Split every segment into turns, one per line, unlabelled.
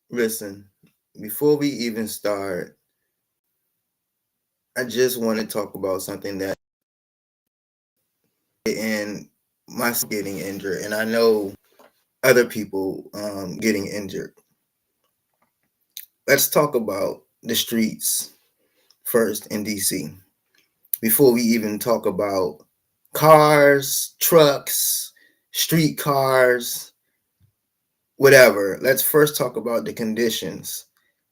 Listen, before we even start, I just want to talk about something that and myself getting injured, and I know other people getting injured. Let's talk about the streets first in DC before we even talk about cars, trucks, street cars, whatever. Let's first talk about the conditions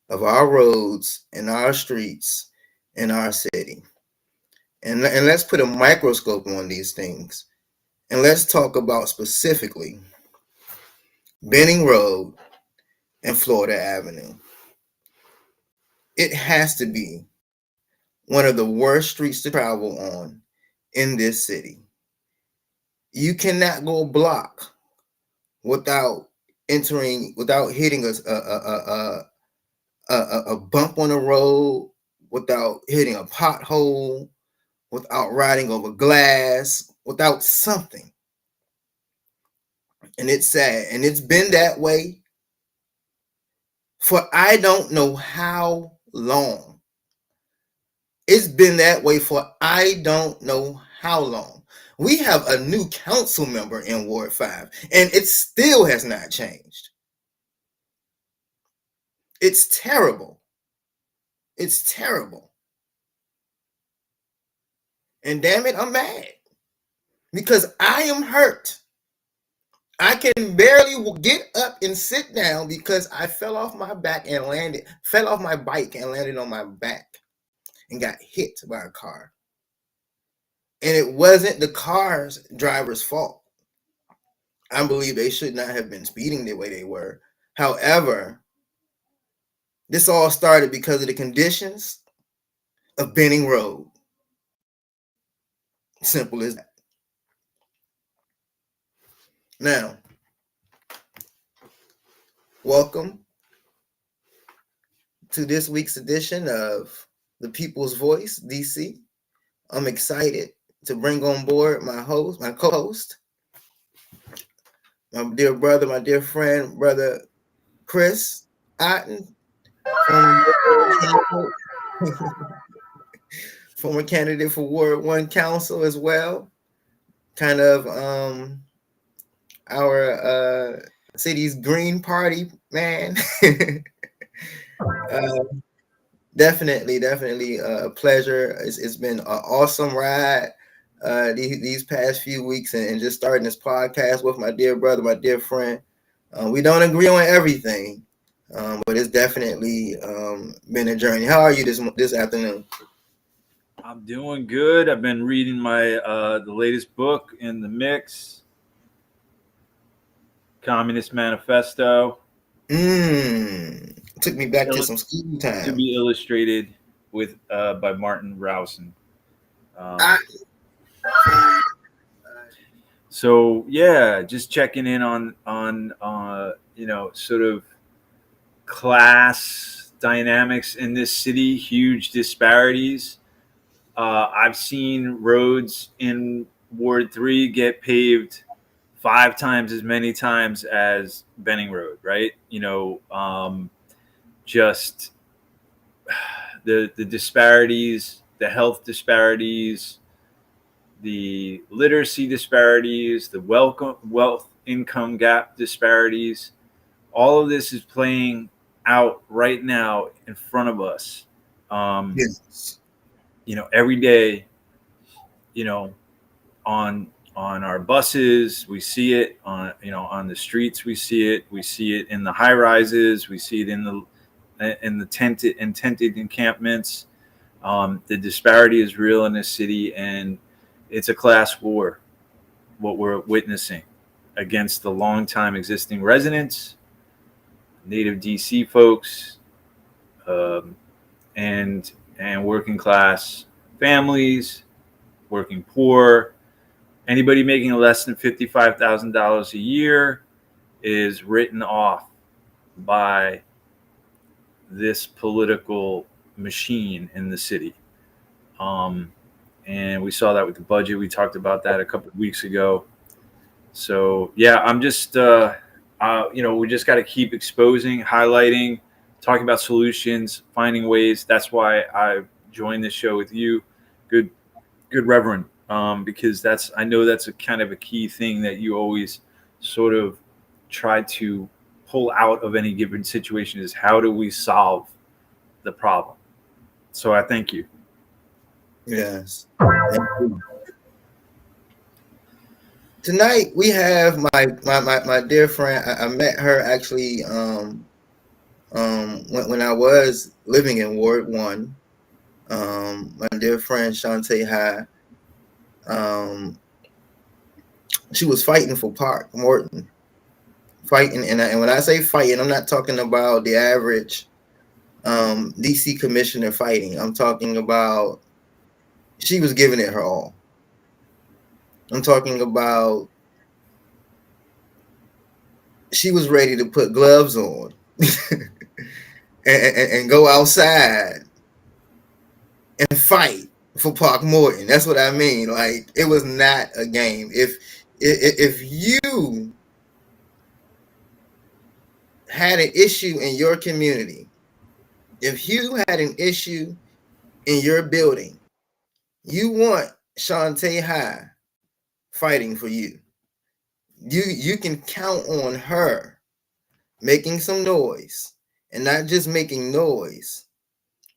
of our roads and our streets in our city. And let's put a microscope on these things. And let's talk about specifically Benning Road and Florida Avenue. It has to be one of the worst streets to travel on in this city. You cannot go a block without hitting a bump on the road, without hitting a pothole, without riding over glass, without something. And it's sad. And it's been that way for I don't know how long. It's been that way for I don't know how long. We have a new council member in Ward 5, and it still has not changed. It's terrible. It's terrible. And damn it, I'm mad because I am hurt. I can barely get up and sit down because I fell off my bike and landed on my back and got hit by a car. And it wasn't the car's driver's fault. I believe they should not have been speeding the way they were. However, this all started because of the conditions of Benning Road. Simple as that. Now, welcome to this week's edition of The People's Voice, DC. I'm excited to bring on board my co-host, my dear brother, my dear friend, brother Chris Otten, former candidate for Ward 1 Council as well. Kind of our city's Green Party man. Definitely a pleasure. It's been an awesome ride these past few weeks, and just starting this podcast with my dear brother, my dear friend. We don't agree on everything, but it's definitely been a journey. How are you this afternoon?
I'm doing good. I've been reading my the latest book in the mix, Communist Manifesto.
Took me back to some school time.
To be illustrated with by Martin Rowson. So yeah, just checking in on sort of class dynamics in this city, huge disparities. I've seen roads in Ward 3 get paved 5 times as many times as Benning Road, right? Just the disparities, the health disparities, the literacy disparities, the wealth income gap disparities. All of this is playing out right now in front of us.
Yes.
Every day, on our buses, we see it on the streets. We see it in the high rises. We see it in the tented encampments. The disparity is real in this city, and it's a class war. What we're witnessing against the longtime existing residents, native DC folks, and working class families, working poor. Anybody making less than $55,000 a year is written off by this political machine in the city. And we saw that with the budget. We talked about that a couple of weeks ago. So yeah, I'm just We just got to keep exposing, highlighting, talking about solutions, finding ways. That's why I joined this show with you, good Reverend, because I know that's a kind of a key thing that you always sort of try to pull out of any given situation is how do we solve the problem. So I thank you.
Yes. Tonight we have my dear friend. I met her actually when I was living in Ward 1. My dear friend Shantae High. She was fighting for Park Morton. Fighting, and when I say fighting, I'm not talking about the average DC commissioner fighting. I'm talking about she was giving it her all. I'm talking about she was ready to put gloves on and go outside and fight for Park Morton. That's what I mean. Like, it was not a game. If you had an issue in your community, if you had an issue in your building, you want Shantae High fighting for you. You can count on her making some noise, and not just making noise,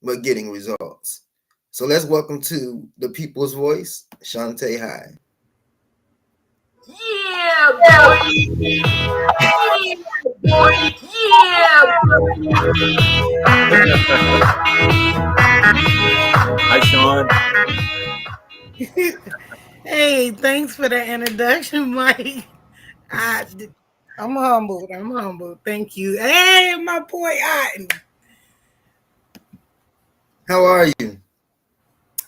but getting results. So let's welcome to the people's voice, Shantae High.
Yeah, boy. Yeah, boy.
Hi, Sean.
Hey, thanks for the introduction, Mike. I'm humbled. I'm humbled. Thank you. Hey, my boy Otten.
How are you?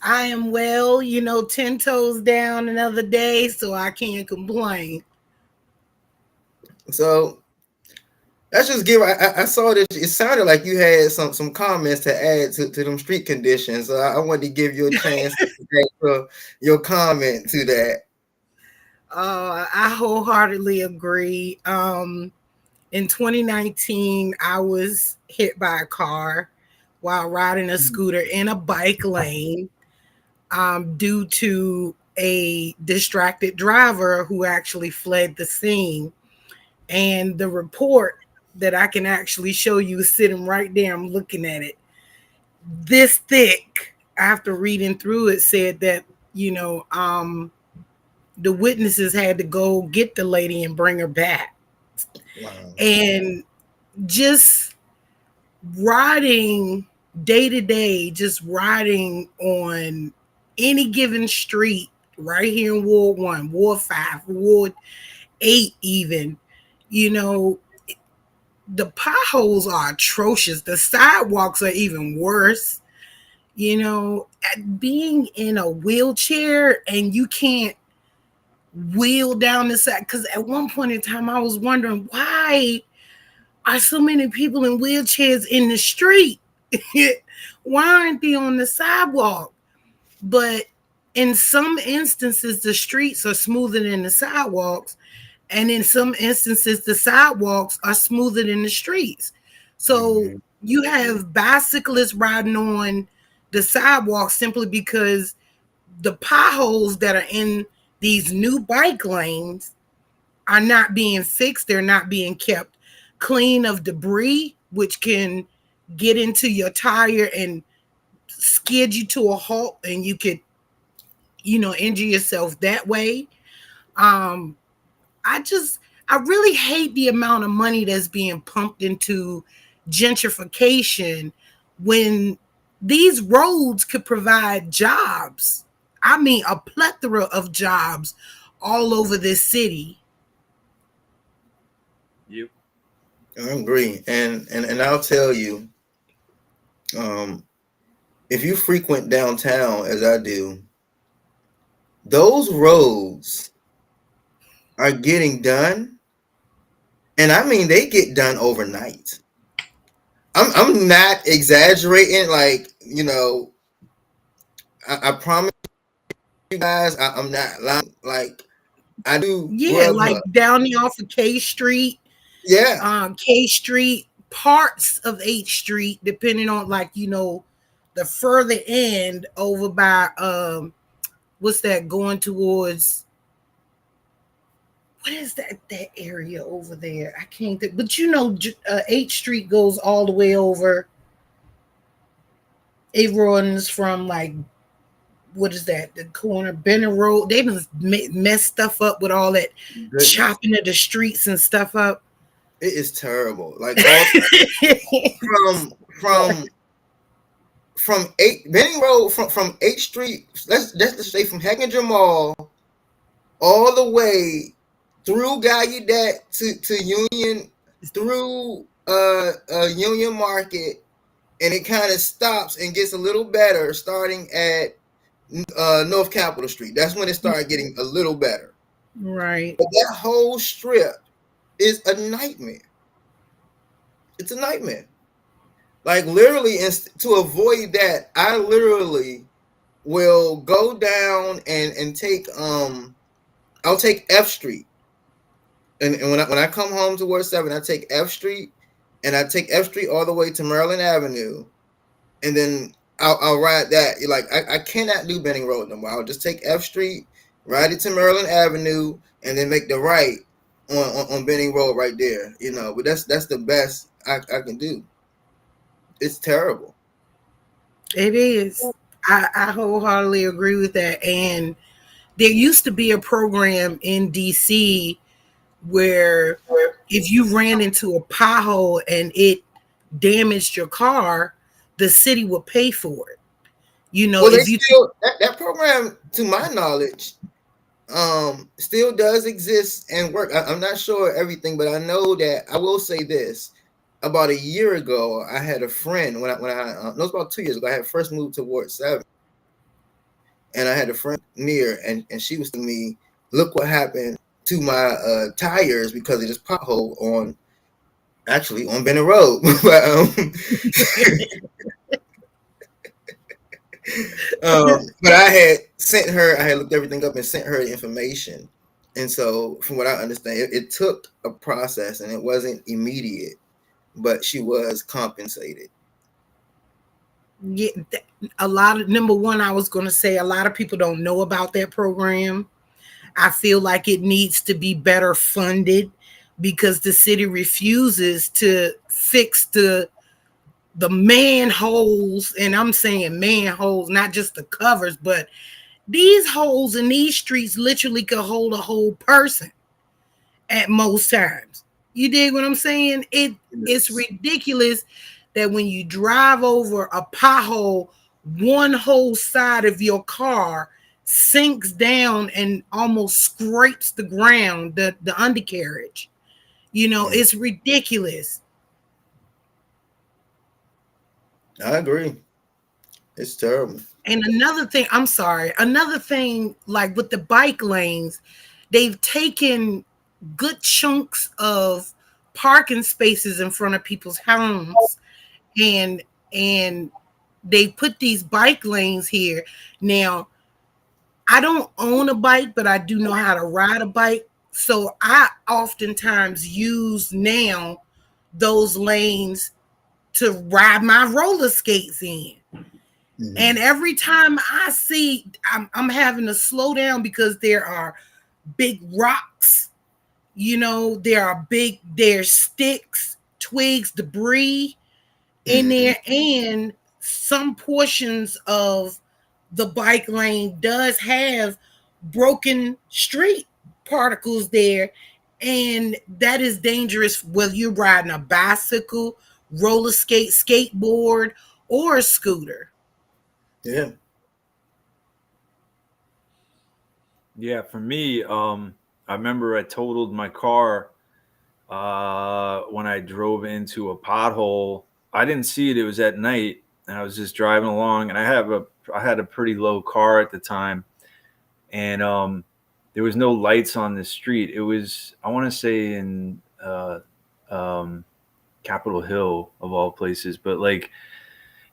I am well, 10 toes down another day, so I can't complain.
So let's just give. I saw this. It sounded like you had some comments to add to them street conditions. So I wanted to give you a chance to add your comment to that.
I wholeheartedly agree. In 2019, I was hit by a car while riding a scooter in a bike lane due to a distracted driver who actually fled the scene. And the report that I can actually show you is sitting right there. I'm looking at it. This thick, after reading through it, said that, the witnesses had to go get the lady and bring her back. Wow. And just riding day to day, just riding on any given street right here in Ward 1, Ward 5, Ward 8 even, the potholes are atrocious. The sidewalks are even worse. Being in a wheelchair and you can't wheel down the side, because at one point in time I was wondering, why are so many people in wheelchairs in the street? Why aren't they on the sidewalk? But in some instances, the streets are smoother than the sidewalks. And in some instances, the sidewalks are smoother than the streets. So you have bicyclists riding on the sidewalk simply because the potholes that are in these new bike lanes are not being fixed. They're not being kept clean of debris, which can get into your tire and skid you to a halt, and you could, injure yourself that way. I really hate the amount of money that's being pumped into gentrification when these roads could provide jobs. I mean, a plethora of jobs all over this city.
You.
I agree, and I'll tell you, if you frequent downtown as I do, those roads are getting done, and I mean they get done overnight. I'm not exaggerating. Like, I promise you guys, I'm not lying. Like, I do.
Yeah, like down there off of K Street,
Yeah.
K Street, parts of H Street, depending on the further end over by what's that going towards what is that area over there? I can't think, but H Street goes all the way over. It runs from like what is that? The corner Benner Road. They done messed stuff up with all that
Goodness.
chopping of the streets and stuff up.
It is terrible. Like all from Benning Road from 8th Street. Let's just say from Heckinger Mall all the way through Gallaudet to Union, through Union Market, and it kind of stops and gets a little better starting at North Capitol Street. That's when it started getting a little better.
Right.
But that whole strip is a nightmare. It's a nightmare. Like literally, to avoid that, I literally will go down and take I'll take F Street. And when I come home towards 7, I take F Street, and I take F Street all the way to Maryland Avenue, and then I'll ride that. Like I cannot do Benning Road no more. I'll just take F Street, ride it to Maryland Avenue, and then make the right on Benning Road right there. But that's the best I can do. It's terrible.
It is. I wholeheartedly agree with that. And there used to be a program in DC where if you ran into a pothole and it damaged your car, the city would pay for it.
Well, that program, to my knowledge, still does exist and work. I'm not sure everything, but I know that I will say this. About a year ago, I had a friend no, it was about 2 years ago. I had first moved to Ward 7, and I had a friend near, and she was telling me, "Look what happened to my tires because of this pothole on Benner Road." But I had looked everything up and sent her the information, and so from what I understand, it took a process and it wasn't immediate. But she was compensated.
Yeah, number one, I was going to say a lot of people don't know about that program. I feel like it needs to be better funded because the city refuses to fix the manholes, and I'm saying manholes, not just the covers, but these holes in these streets literally could hold a whole person at most times. You dig what I'm saying? It's ridiculous that when you drive over a pothole, one whole side of your car sinks down and almost scrapes the ground, the undercarriage. It's ridiculous.
I agree. It's terrible.
And another thing, like with the bike lanes, they've taken good chunks of parking spaces in front of people's homes, and they put these bike lanes here. Now, I don't own a bike, but I do know how to ride a bike, so I oftentimes use now those lanes to ride my roller skates in. Mm-hmm. And every time I see, I'm having to slow down because there are big rocks. There's sticks, twigs, debris in there, and some portions of the bike lane does have broken street particles there, and that is dangerous whether you're riding a bicycle, roller skate, skateboard, or a scooter.
Yeah.
Yeah, for me, I remember I totaled my car when I drove into a pothole. I didn't see it. It was at night, and I was just driving along, and I had a pretty low car at the time, and there was no lights on the street. It was, I want to say, in Capitol Hill of all places, but like,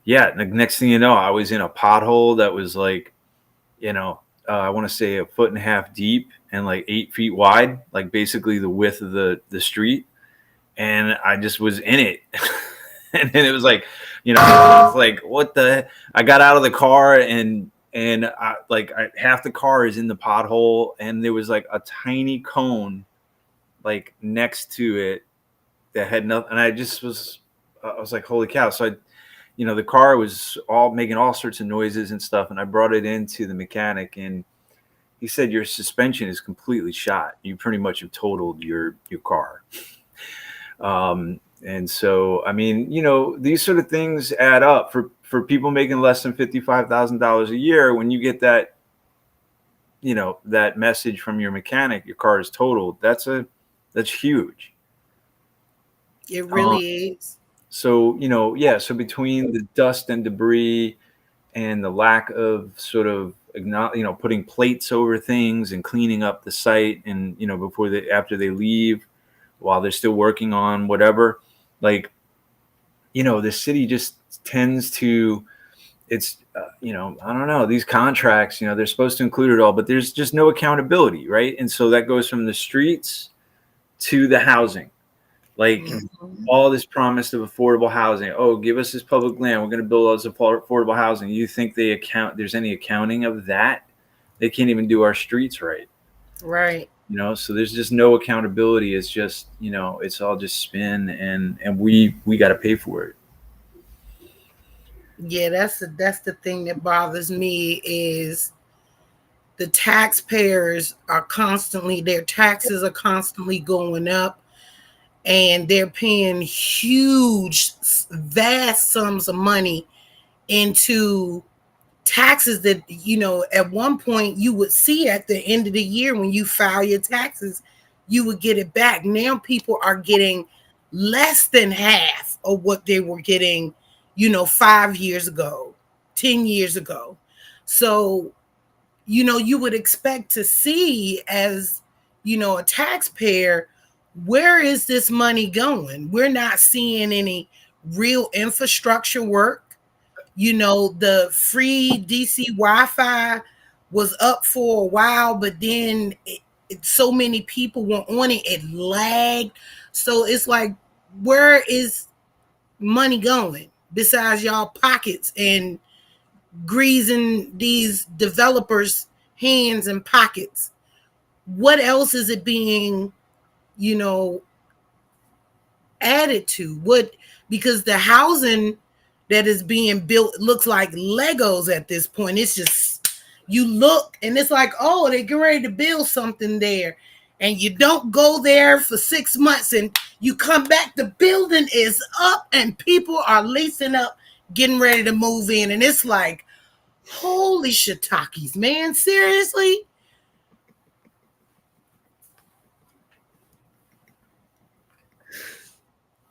yeah, the next thing you know, I was in a pothole that was like, I want to say 1.5 feet deep and like 8 feet wide, like basically the width of the street. and I just was in it. And then it was like, it's like, what the, I got out of the car and half the car is in the pothole, and there was like a tiny cone like next to it that had nothing. And I was like, holy cow. So the car was all making all sorts of noises and stuff. And I brought it into the mechanic, and he said, your suspension is completely shot. You pretty much have totaled your car. And so, I mean, these sort of things add up for people making less than $55,000 a year. When you get that, that message from your mechanic, your car is totaled. That's huge.
It really is.
So, so between the dust and debris and the lack of sort of, putting plates over things and cleaning up the site, and, after they leave, while they're still working on whatever, like, the city just tends to, it's, I don't know, these contracts, they're supposed to include it all, but there's just no accountability. Right. And so that goes from the streets to the housing, like all this promise of affordable housing. Oh, give us this public land, we're going to build all this affordable housing. You think there's any accounting of that? They can't even do our streets right.
Right.
So there's just no accountability. It's just, it's all just spin, and we got to pay for it.
Yeah, that's the thing that bothers me is the taxpayers their taxes are constantly going up, and they're paying huge, vast sums of money into taxes that, at one point you would see at the end of the year when you file your taxes, you would get it back. Now people are getting less than half of what they were getting, 5 years ago, 10 years ago. So, you would expect to see, as, a taxpayer, where is this money going? We're not seeing any real infrastructure work. The free DC Wi-Fi was up for a while, but then so many people were on it, it lagged. So it's like, where is money going besides y'all pockets and greasing these developers' hands and pockets? What else is it being, added to? Because the housing that is being built looks like Legos at this point. It's just, you look and it's like, oh, they're getting ready to build something there. And you don't go there for 6 months and you come back, the building is up and people are lacing up, getting ready to move in. And it's like, holy shiitakes, man, seriously?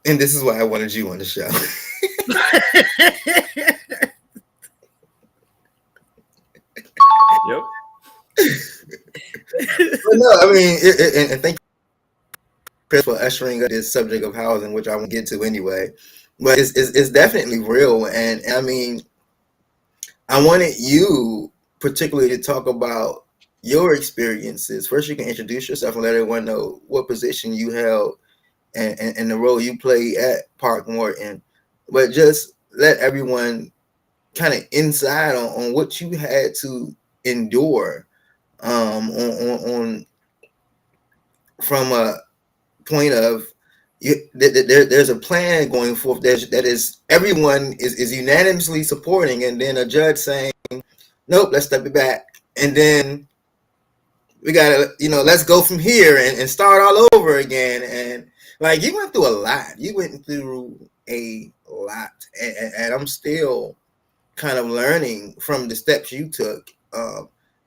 And this is why I wanted you on the show.
Yep.
No, I mean, and thank you, Chris, for ushering up this subject of housing, which I won't get to anyway. But it's definitely real, and I mean, I wanted you particularly to talk about your experiences. First, you can introduce yourself and let everyone know what position you held and the role you played at Park Morton. But just let everyone kind of inside on what you had to endure on from a point of there's a plan going forth that is everyone is unanimously supporting, and then a judge saying, nope, let's step it back, and then we gotta let's go from here and start all over again. And like, you went through a lot. You went through a lot, and I'm still kind of learning from the steps you took,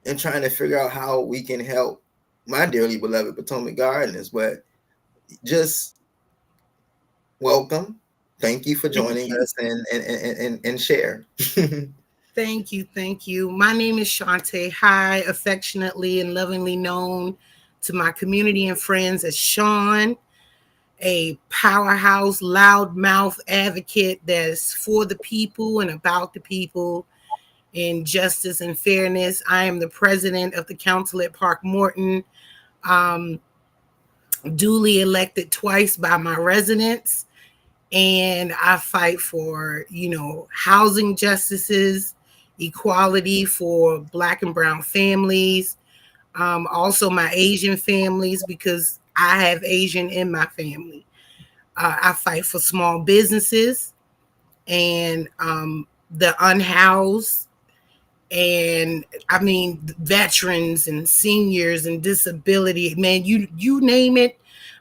and trying to figure out how we can help my dearly beloved Potomac Gardeners. But just welcome. Thank you for joining us and share.
Thank you. My name is Shantae High, affectionately and lovingly known to my community and friends as Sean, a powerhouse, loudmouth advocate that's for the people and about the people in justice and fairness. I am the president of the council at Park Morton. duly elected twice by my residents. And I fight for, housing justices, equality for Black and brown families, also my Asian families, because I have Asian in my family. I fight for small businesses and the unhoused, and I mean veterans and seniors and disability. Man, you name it,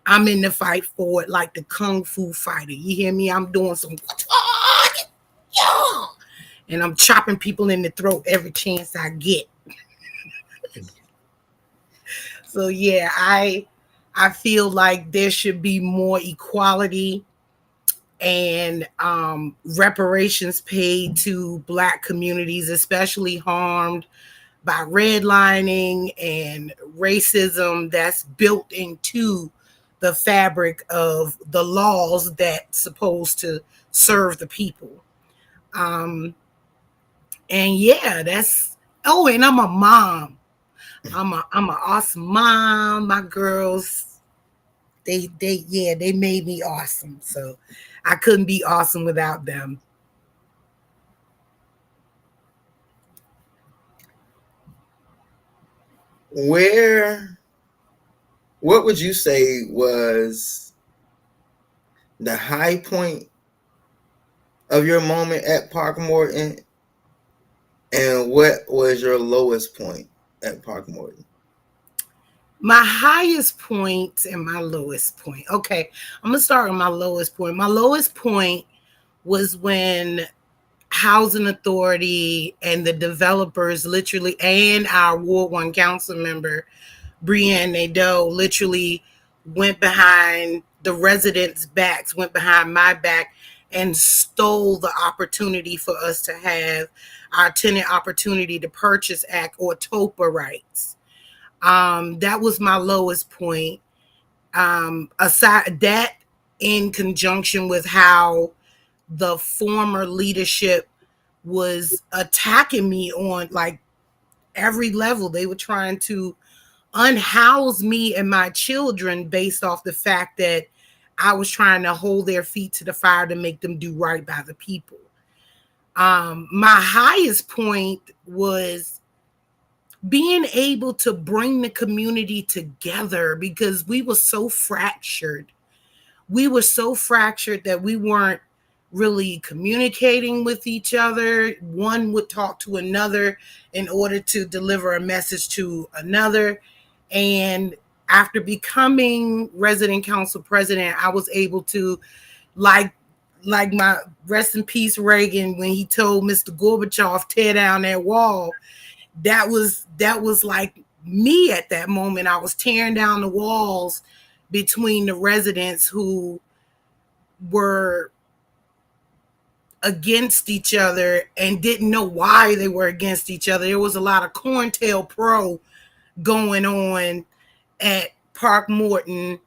I'm in the fight for it, like the kung fu fighter. You hear me? I'm doing some and I'm chopping people in the throat every chance I get. So yeah, I feel like there should be more equality and reparations paid to Black communities, especially harmed by redlining and racism that's built into the fabric of the laws that's supposed to serve the people. Um, and yeah, that's, oh, and I'm a mom. I'm an awesome mom. My girls, they made me awesome. So I couldn't be awesome without them.
What would you say was the high point of your moment at Park Morton, and what was your lowest point at Park Morton?
My highest point and my lowest point. Okay, I'm gonna start with my lowest point. My lowest point was when Housing Authority and the developers literally, and our Ward 1 council member, Brianne Nadeau, literally went behind the residents' backs, went behind my back, and stole the opportunity for us to have our Tenant Opportunity to Purchase Act, or TOPA, rights. That was my lowest point. Aside that, in conjunction with how the former leadership was attacking me on like every level. They were trying to unhouse me and my children based off the fact that I was trying to hold their feet to the fire to make them do right by the people. My highest point was being able to bring the community together, because we were so fractured. We were so fractured that we weren't really communicating with each other. One would talk to another in order to deliver a message to another. And after becoming resident council president, I was able to, like my rest in peace Reagan, when he told Mr. Gorbachev, tear down that wall. That was like me at that moment. I was tearing down the walls between the residents who were against each other and didn't know why they were against each other. There was a lot of COINTELPRO going on at Park Morton,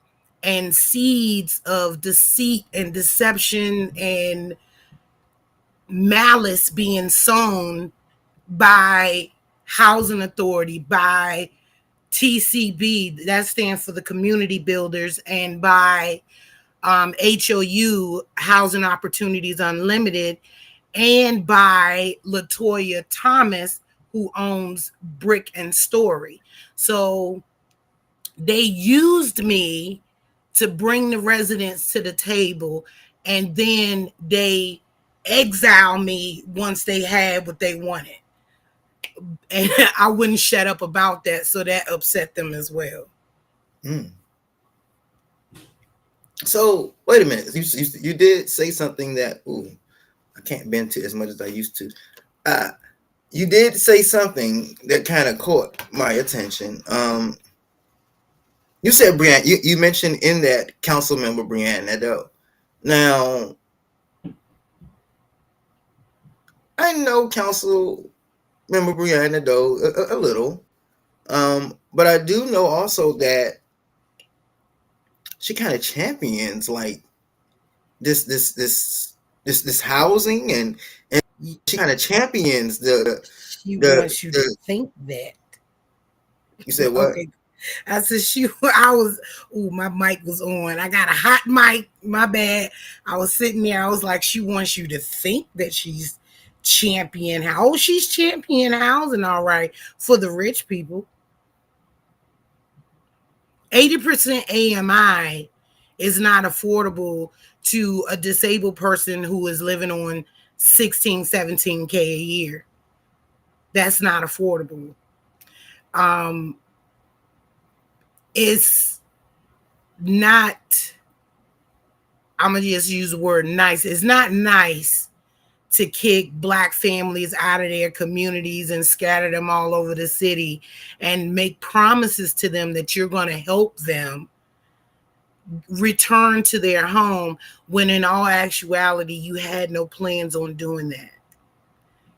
and seeds of deceit and deception and malice being sown by Housing Authority, by TCB, that stands for the Community Builders, and by HOU, Housing Opportunities Unlimited, and by Latoya Thomas, who owns Brick and Story. So they used me to bring the residents to the table, and then they exile me once they had what they wanted. And I wouldn't shut up about that, so that upset them as well.
So wait a minute, you did say something that I can't bend to as much as I used to. You did say something that kind of caught my attention. You said Brianne. You mentioned in that council member Brianne Nadeau. Now, I know council member Brianne Nadeau a little, but I do know also that she kind of champions like this housing, and she kind of champions
She wants you to think that.
You said what?
Okay. I said, my mic was on. I got a hot mic, my bad. I was sitting there, I was like, she wants you to think that she's champion house. Oh, she's champion housing, all right, for the rich people. 80% AMI is not affordable to a disabled person who is living on 16, 17K a year. That's not affordable. It's not, I'm going to just use the word nice. It's not nice to kick Black families out of their communities and scatter them all over the city and make promises to them that you're going to help them return to their home, when in all actuality, you had no plans on doing that.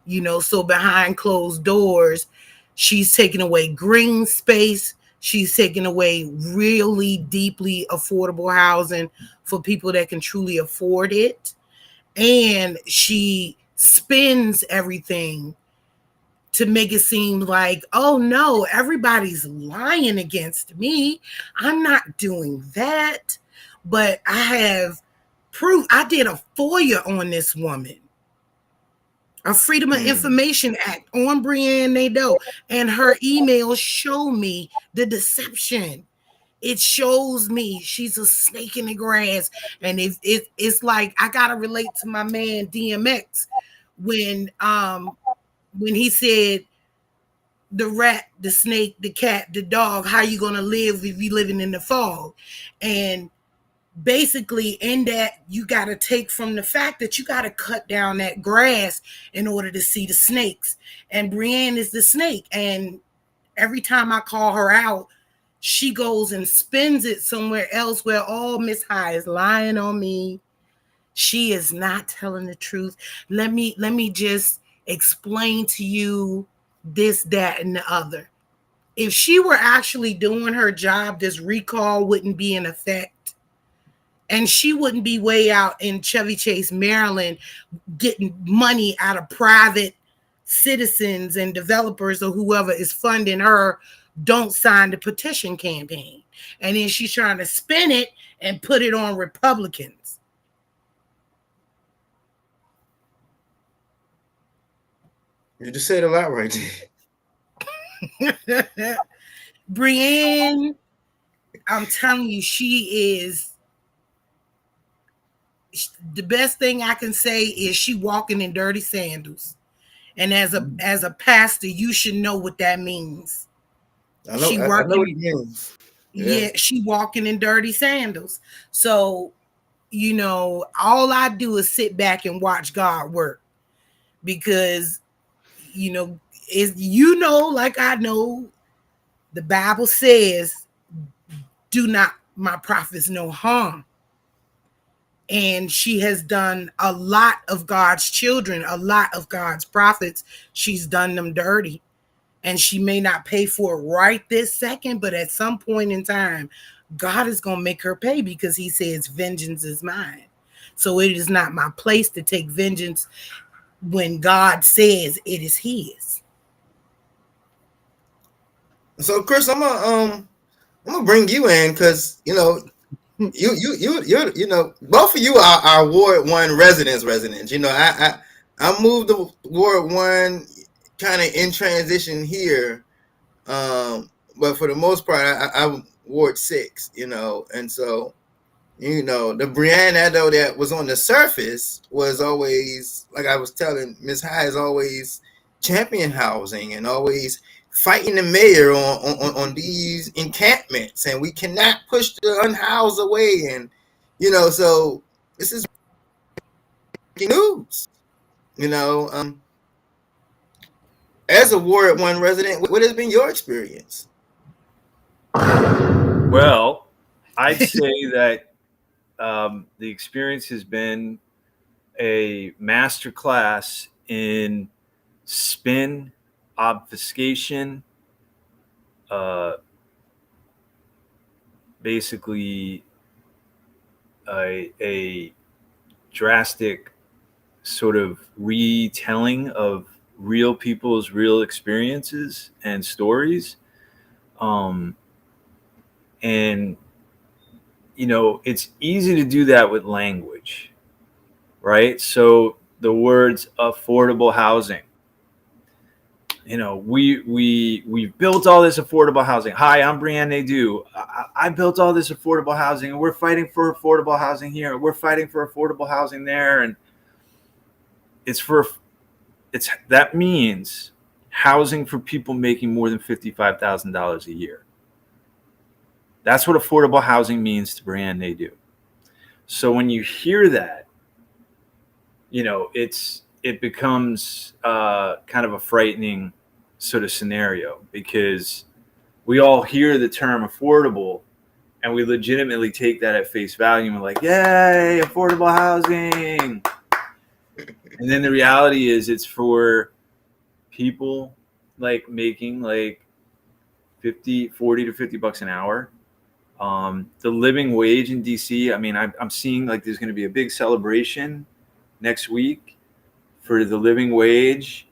You know, so behind closed doors, she's taking away green space. She's taking away really deeply affordable housing for people that can truly afford it. And she spins everything to make it seem like, oh no, everybody's lying against me. I'm not doing that. But I have proof. I did a FOIA on this woman, a Freedom of Information Act on Brianne Nadeau, and her emails show me the deception. It shows me she's a snake in the grass. And it's like, I gotta relate to my man DMX when he said, the rat, the snake, the cat, the dog, how you gonna live if you living in the fog? And basically in that, you got to take from the fact that you got to cut down that grass in order to see the snakes. And Brianne is the snake. And every time I call her out, she goes and spins it somewhere else where, oh, Miss High is lying on me. She is not telling the truth. Let me just explain to you this, that, and the other. If she were actually doing her job, this recall wouldn't be in effect. And she wouldn't be way out in Chevy Chase, Maryland, getting money out of private citizens and developers or whoever is funding her. Don't sign the petition campaign. And then she's trying to spin it and put it on Republicans.
You just said a lot right
there. Brianne, I'm telling you, she is. The best thing I can say is she walking in dirty sandals. And as a pastor, you should know what that means.
I know what it means.
Yeah, she walking in dirty sandals. So, you know, all I do is sit back and watch God work. Because, you know, like I know, the Bible says, do not my prophets no harm. And she has done a lot of God's children, a lot of God's prophets. She's done them dirty. And she may not pay for it right this second, but at some point in time, God is going to make her pay, because he says, vengeance is mine. So it is not my place to take vengeance when God says it is his.
So Chris, I'm gonna bring you in, because you know, both of you are Ward 1 residents. You know, I moved to Ward 1 kind of in transition here, but for the most part, I'm Ward 6. You know, and so, you know, the Brianne Nadeau that was on the surface was always, like I was telling Ms. High, is always champion housing and always fighting the mayor on these encampments, and we cannot push the unhoused away. And, you know, so this is news, you know. As a Ward 1 resident, what has been your experience?
Well, I'd say that the experience has been a masterclass in spin, obfuscation, basically a drastic sort of retelling of real people's real experiences and stories. And, it's easy to do that with language, right? So the words affordable housing, we've built all this affordable housing. Hi, I'm Brianne Nadeau. I built all this affordable housing, and we're fighting for affordable housing here. We're fighting for affordable housing there. And that means housing for people making more than $55,000 a year. That's what affordable housing means to Brianne Nadeau. So when you hear that, it becomes kind of a frightening sort of scenario, because we all hear the term affordable and we legitimately take that at face value and we're like, yay, affordable housing. And then the reality is it's for people like making like 40 to 50 bucks an hour. The living wage in DC, I mean, I'm seeing like there's going to be a big celebration next week for the living wage,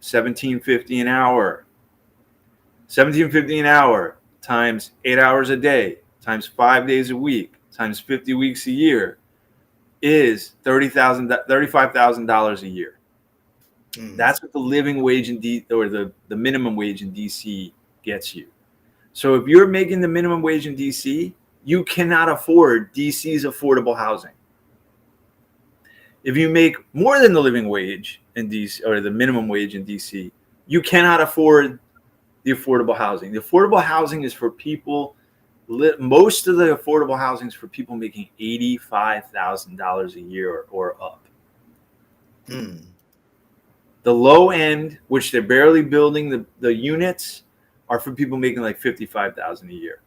$17.50 an hour. $17.50 an hour times 8 hours a day times 5 days a week times 50 weeks a year is $35,000 a year. That's what the living wage or the minimum wage in DC gets you. So if you're making the minimum wage in DC, you cannot afford DC's affordable housing. If you make more than the living wage in DC or the minimum wage in DC, you cannot afford the affordable housing. The affordable housing is for people. Most of the affordable housing is for people making $85,000 a year or up. The low end, which they're barely building the units, are for people making like $55,000 a year.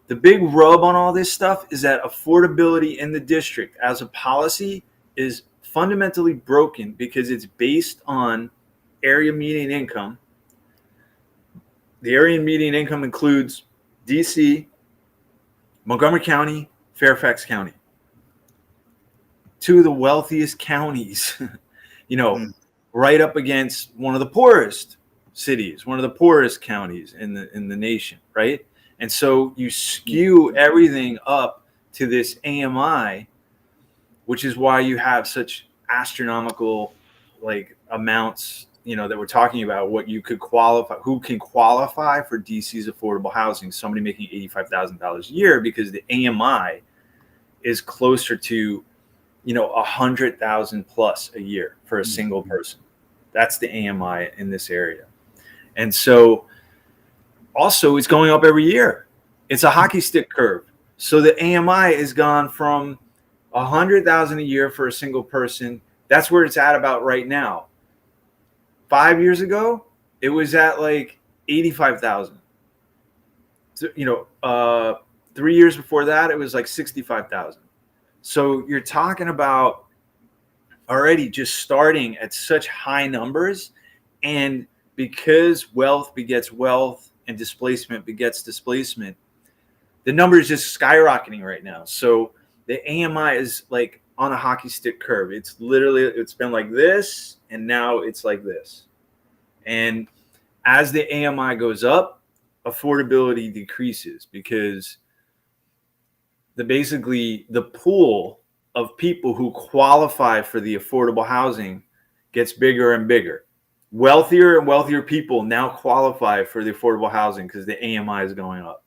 The big rub on all this stuff is that affordability in the district as a policy is fundamentally broken because it's based on area median income. The area median income includes DC, Montgomery County, Fairfax County. Two of the wealthiest counties, right up against one of the poorest cities, one of the poorest counties in the nation, right? And so you skew everything up to this AMI, which is why you have such astronomical like amounts, that we're talking about what you could qualify, who can qualify for DC's affordable housing, somebody making $85,000 a year, because the AMI is closer to, 100,000 plus a year for a single person. That's the AMI in this area. And so also it's going up every year. It's a hockey stick curve. So the AMI has gone from 100,000 a year for a single person. That's where it's at about right now. 5 years ago, it was at like 85,000. So, 3 years before that, it was like 65,000. So you're talking about already just starting at such high numbers. And because wealth begets wealth and displacement begets displacement, the number is just skyrocketing right now. So the AMI is like on a hockey stick curve. It's been like this, and now it's like this. And as the AMI goes up, affordability decreases because the pool of people who qualify for the affordable housing gets bigger and bigger. Wealthier and wealthier people now qualify for the affordable housing because the AMI is going up.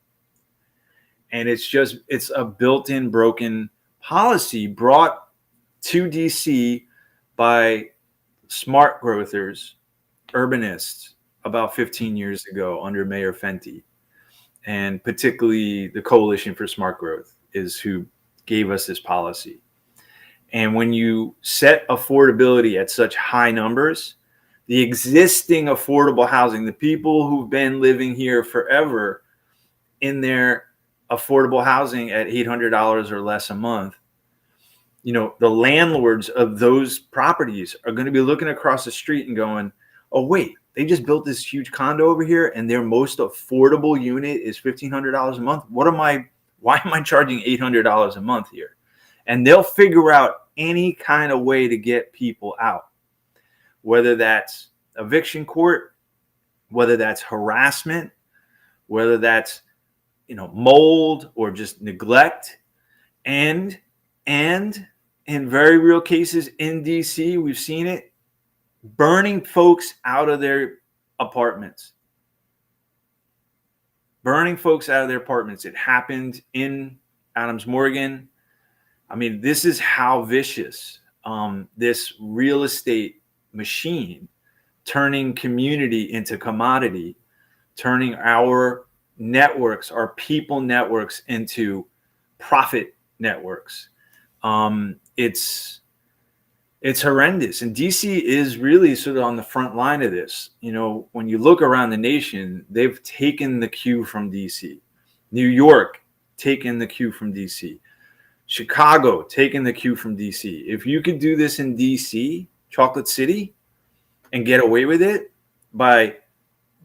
And it's a built-in broken policy brought to DC by smart growthers, urbanists, about 15 years ago under Mayor Fenty. And particularly the Coalition for Smart Growth is who gave us this policy. And when you set affordability at such high numbers, the existing affordable housing, the people who've been living here forever in their affordable housing at $800 or less a month, the landlords of those properties are going to be looking across the street and going, oh, wait, they just built this huge condo over here and their most affordable unit is $1,500 a month. Why am I charging $800 a month here? And they'll figure out any kind of way to get people out, whether that's eviction court, whether that's harassment, whether that's, mold or just neglect. And in very real cases in DC, we've seen it, burning folks out of their apartments. Burning folks out of their apartments. It happened in Adams Morgan. I mean, this is how vicious this real estate machine, turning community into commodity, turning our networks, our people networks, into profit networks. It's horrendous. And DC is really sort of on the front line of this. When you look around the nation, they've taken the cue from DC. New York, taken the cue from DC. Chicago, taking the cue from DC. If you could do this in DC, Chocolate City, and get away with it by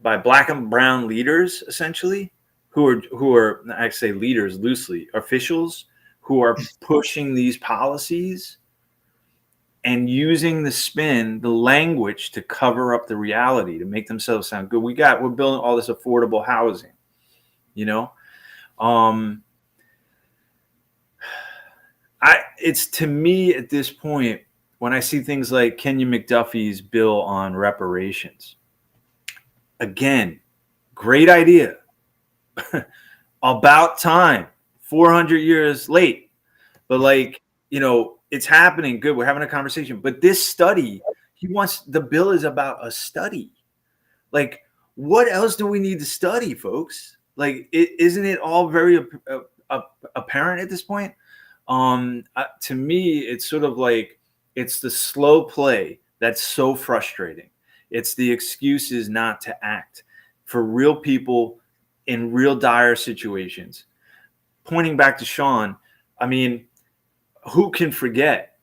black and brown leaders, essentially, who are I say leaders loosely, officials who are pushing these policies and using the spin, the language to cover up the reality, to make themselves sound good. We're building all this affordable housing, it's, to me at this point, when I see things like Kenya McDuffie's bill on reparations, again, great idea. About time, 400 years late, but it's happening. Good. We're having a conversation, but this study, the bill is about a study. What else do we need to study, folks? Isn't it all very apparent at this point? To me, it's sort of it's the slow play that's so frustrating. It's the excuses not to act for real people in real dire situations. Pointing back to Sean, I mean, who can forget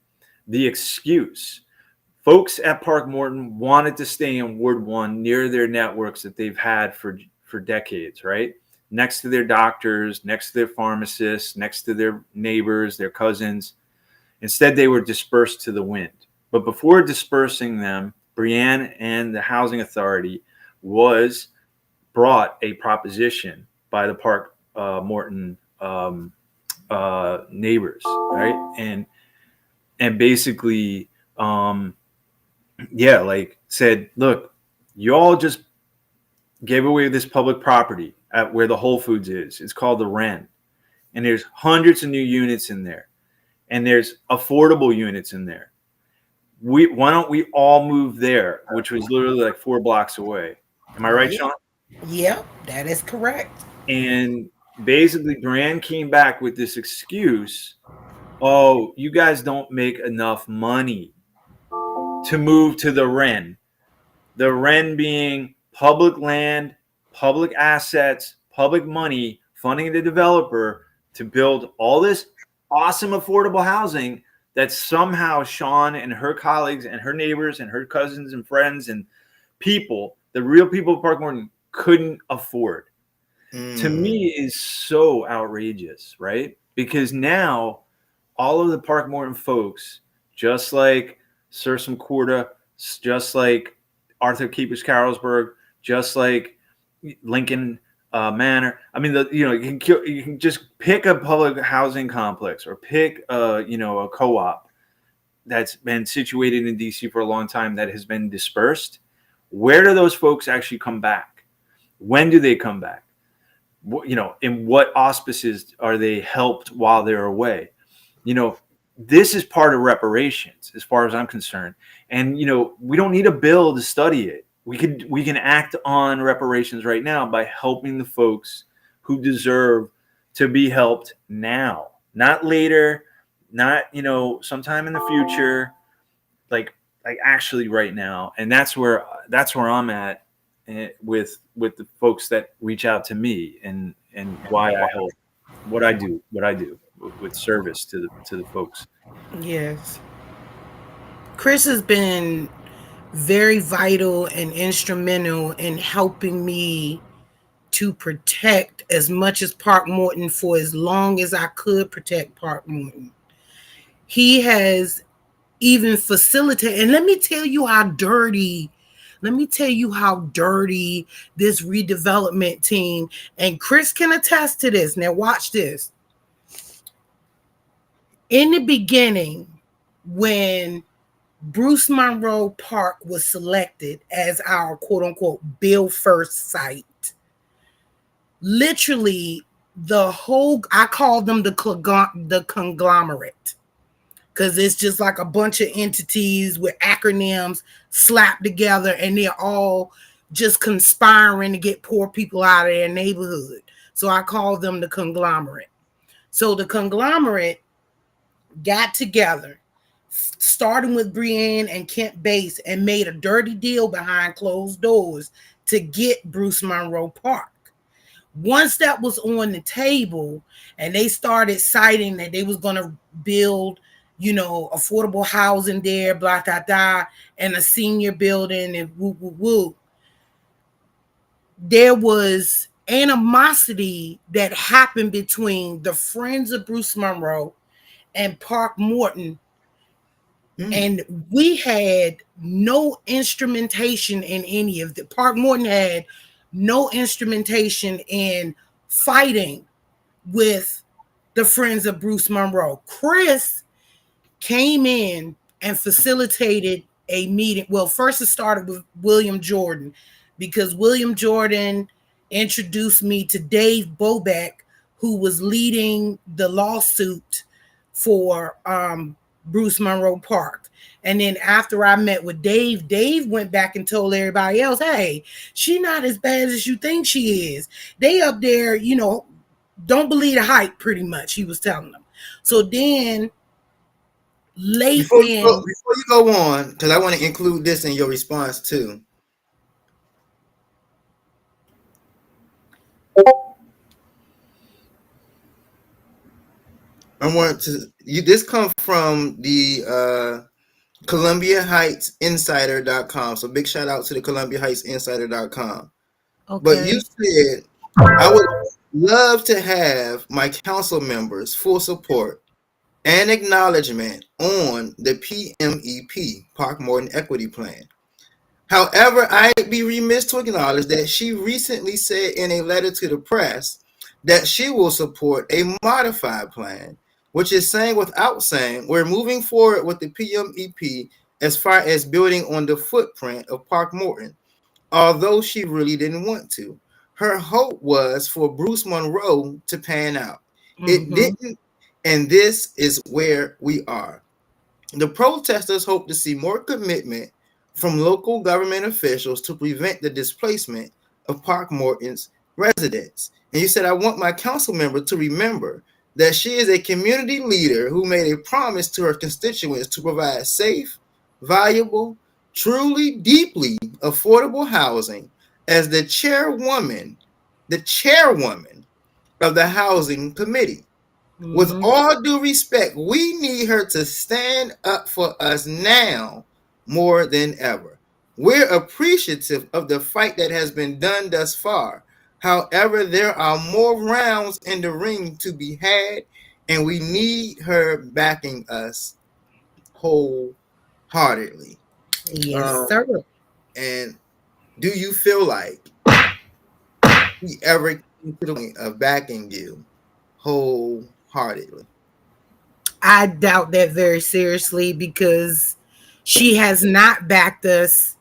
the excuse? Folks at Park Morton wanted to stay in Ward 1 near their networks that they've had for decades, right? Next to their doctors, next to their pharmacists, next to their neighbors, their cousins. Instead, they were dispersed to the wind. But before dispersing them, Brianne and the Housing Authority brought a proposition by the Park Morton neighbors, right? And basically, said, look, you all just gave away this public property at where the Whole Foods is. It's called the Wren. And there's hundreds of new units in there. And there's affordable units in there. Why don't we all move there, which was literally 4 blocks away. Am I right, Sean?
Yep, that is correct.
And basically, Brianne came back with this excuse. Oh, you guys don't make enough money to move to the Wren. The Wren being public land, public assets, public money, funding the developer to build all this awesome affordable housing that somehow Sean and her colleagues and her neighbors and her cousins and friends and people, the real people of Park Morton, couldn't afford. To me is so outrageous, right? Because now all of the Park Morton folks, just like Sursum Corda, just like Arthur Keepers Carrollsburg, just like Lincoln Manor. I mean, you can just pick a public housing complex or pick a co-op that's been situated in DC for a long time that has been dispersed. Where do those folks actually come back? When do they come back? In what auspices are they helped while they're away? This is part of reparations as far as I'm concerned. And, we don't need a bill to study it. We can act on reparations right now by helping the folks who deserve to be helped now, not later, not, sometime in the future, like actually right now. And that's where I'm at with the folks that reach out to me and why I help, what I do with service to the folks.
Yes. Chris has been very vital and instrumental in helping me to protect as much as Park Morton for as long as I could protect Park Morton. He has even facilitated, and let me tell you how dirty Let me tell you how dirty this redevelopment team, and Chris can attest to this. Now watch this. In the beginning, when Bruce Monroe Park was selected as our quote unquote build first site, literally I call them the conglomerate, because it's just like a bunch of entities with acronyms slapped together, and they're all just conspiring to get poor people out of their neighborhood. So I call them the conglomerate. So the conglomerate got together, starting with Brienne and Kent Bates, and made a dirty deal behind closed doors to get Bruce Monroe Park. Once that was on the table and they started citing that they was going to build, affordable housing there, blah, blah, blah, and a senior building and woo, woo, woo, there was animosity that happened between the friends of Bruce Monroe and Park Morton. And we had no instrumentation in any of the Park Morton had no instrumentation in fighting with the friends of Bruce Monroe. Chris came in and facilitated a meeting. Well, first it started with William Jordan, because William Jordan introduced me to Dave Bobeck, who was leading the lawsuit for Bruce Monroe Park. And then after I met with Dave, Dave went back and told everybody else, hey, she's not as bad as you think she is. They up there, don't believe the hype, pretty much, he was telling them. So then
before you go on, because I want to include this in your response too. This comes from the Columbia Heights Insider.com. So big shout out to the Columbia Heights Insider.com. Okay. But you said, I would love to have my council members' full support and acknowledgement on the PMEP, Park Morton Equity Plan. However, I'd be remiss to acknowledge that she recently said in a letter to the press that she will support a modified plan, which is saying without saying, we're moving forward with the PMEP as far as building on the footprint of Park Morton, although she really didn't want to. Her hope was for Bruce Monroe to pan out. It didn't, and this is where we are. The protesters hope to see more commitment from local government officials to prevent the displacement of Park Morton's residents. And you said, I want my council member to remember that she is a community leader who made a promise to her constituents to provide safe, valuable, truly, deeply affordable housing as the chairwoman of the Housing Committee. With all due respect, we need her to stand up for us now more than ever. We're appreciative of the fight that has been done thus far. However, there are more rounds in the ring to be had, and we need her backing us wholeheartedly.
Yes, sir.
And do you feel like he ever came to the point of backing you wholeheartedly?
I doubt that very seriously, because she has not backed us